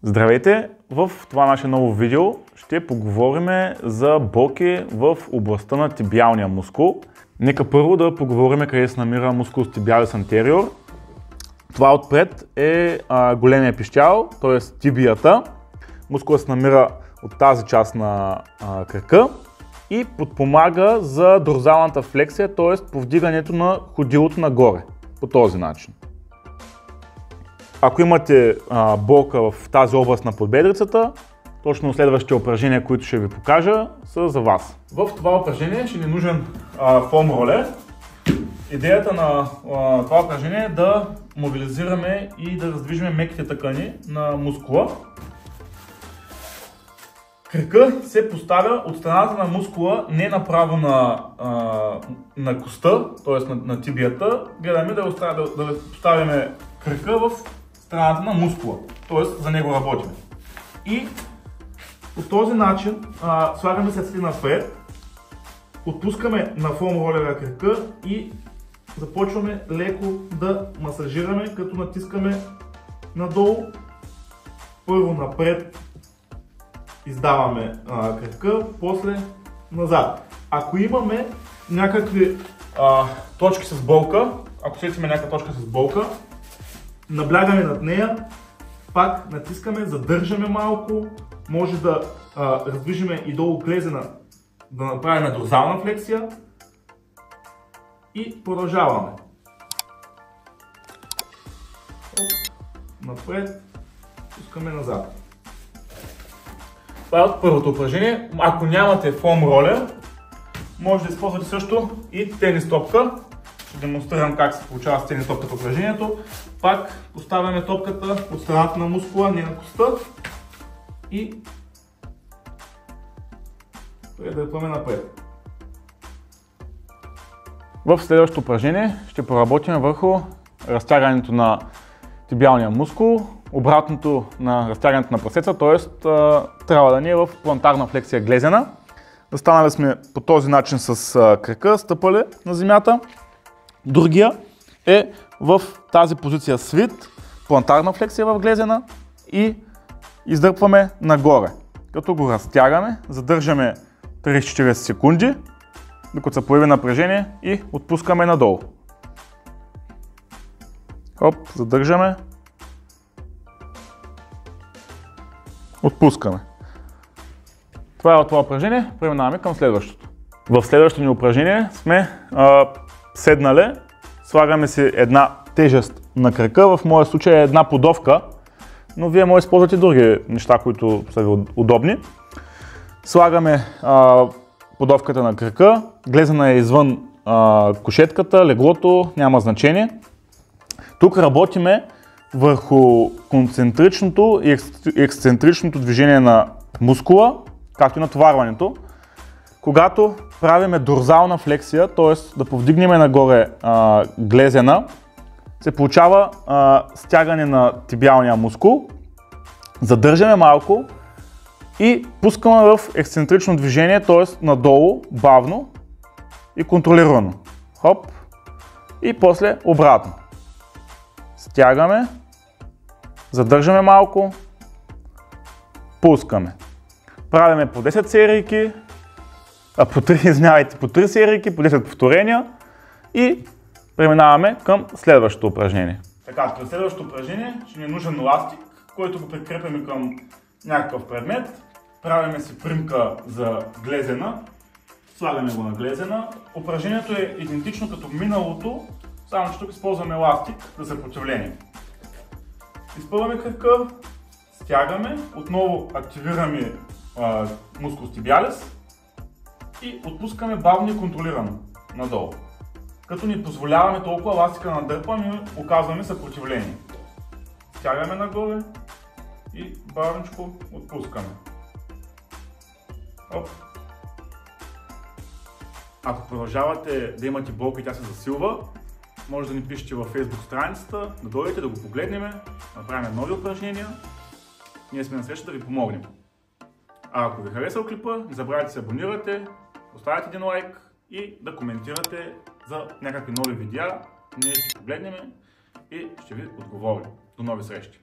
Здравейте! В това наше ново видео ще поговорим за болки в областта на тибиалния мускул. Нека първо да поговорим къде се намира мускулус tibialis anterior. Това отпред е големия пищял, т.е. тибията. Мускулът се намира от тази част на кръка и подпомага за дорзалната флексия, т.е. повдигането на ходилото нагоре по този начин. Ако имате болка в тази област на подбедрицата, точно следващите упражнения, които ще ви покажа, са за вас. В това упражнение ще ни е нужен фоам ролер. Идеята на това упражнение е да мобилизираме и да раздвижим меките тъкани на мускула. Кръка се поставя от страната на мускула, не направо на коста, т.е. на тибията. Гледаме да поставим кръка в страната на мускула, т.е. за него работим. И по този начин слагаме се напред, отпускаме на фоам ролера кръка и започваме леко да масажираме, като натискаме надолу. Първо напред издаваме кръка, после назад. Ако имаме някакви точки с болка, ако сетиме някаква точка с болка, наблягаме над нея, пак натискаме, задържаме малко, може да раздвижиме и долу клезена, да направим дорзална флексия и продължаваме. Напред, пускаме назад. Това е от първото упражнение. Ако нямате фоам ролер, може да използвате също и тенис топка. Ще демонстрирам как се получава с тенис топката упражнението. Пак поставяме топката от страната на мускула, не на коста и предърпваме напред. В следващото упражнение ще поработим върху разтягането на тибиалния мускул, обратното на разтягането на прасеца, т.е. трябва да ни е в плантарна флексия глезена. Застанали сме по този начин с крака, стъпали на земята. Другия е в тази позиция свит, плантарна флексия в глезена и издърпваме нагоре. Като го разтягаме, задържаме 30-40 секунди, докато се появи напрежение и отпускаме надолу. Хоп, задържаме. Отпускаме. Това е от това упражнение, преминаваме към следващото. В следващото ни упражнение сме седнали, слагаме си една тежест на крака, в моя случай е една подовка, но вие може да използвате други неща, които са ви удобни. Слагаме подовката на крака, глезена е извън кушетката, леглото, няма значение. Тук работиме върху концентричното и ексцентричното движение на мускула, както и натоварването. Когато правиме дорзална флексия, т.е. да повдигнем нагоре глезена, се получава стягане на тибиалния мускул, задържаме малко и пускаме в ексцентрично движение, т.е. надолу, бавно и контролирано. Хоп! И после обратно. Стягаме, задържаме малко, пускаме. Правиме по 10 серийки, по 3 серийки, по 10 повторения и преминаваме към следващото упражнение. Така, при следващото упражнение ще ни е нужен еластик, който го прикрепяме към някакъв предмет. Правиме си примка за глезена, слагаме го на глезена. Упражнението е идентично като миналото, само че тук използваме еластик за съпротивление. Изпълваме кръка, стягаме, отново активираме мускулус tibialis и отпускаме бавно и контролирано надолу. Като ни позволяваме толкова еластика да надърпаме и оказваме съпротивление. Стягаме нагоре и бавничко отпускаме. Оп. Ако продължавате да имате болка и тя се засилва, може да ни пишете във Facebook страницата, да дойдете да го погледнем, направим нови упражнения. Ние сме на среща да ви помогнем. А ако ви харесал клипа, не забравяйте да се абонирате, поставяте един лайк и да коментирате за някакви нови видеа. Ние ще погледнем и ще ви отговорим. До нови срещи!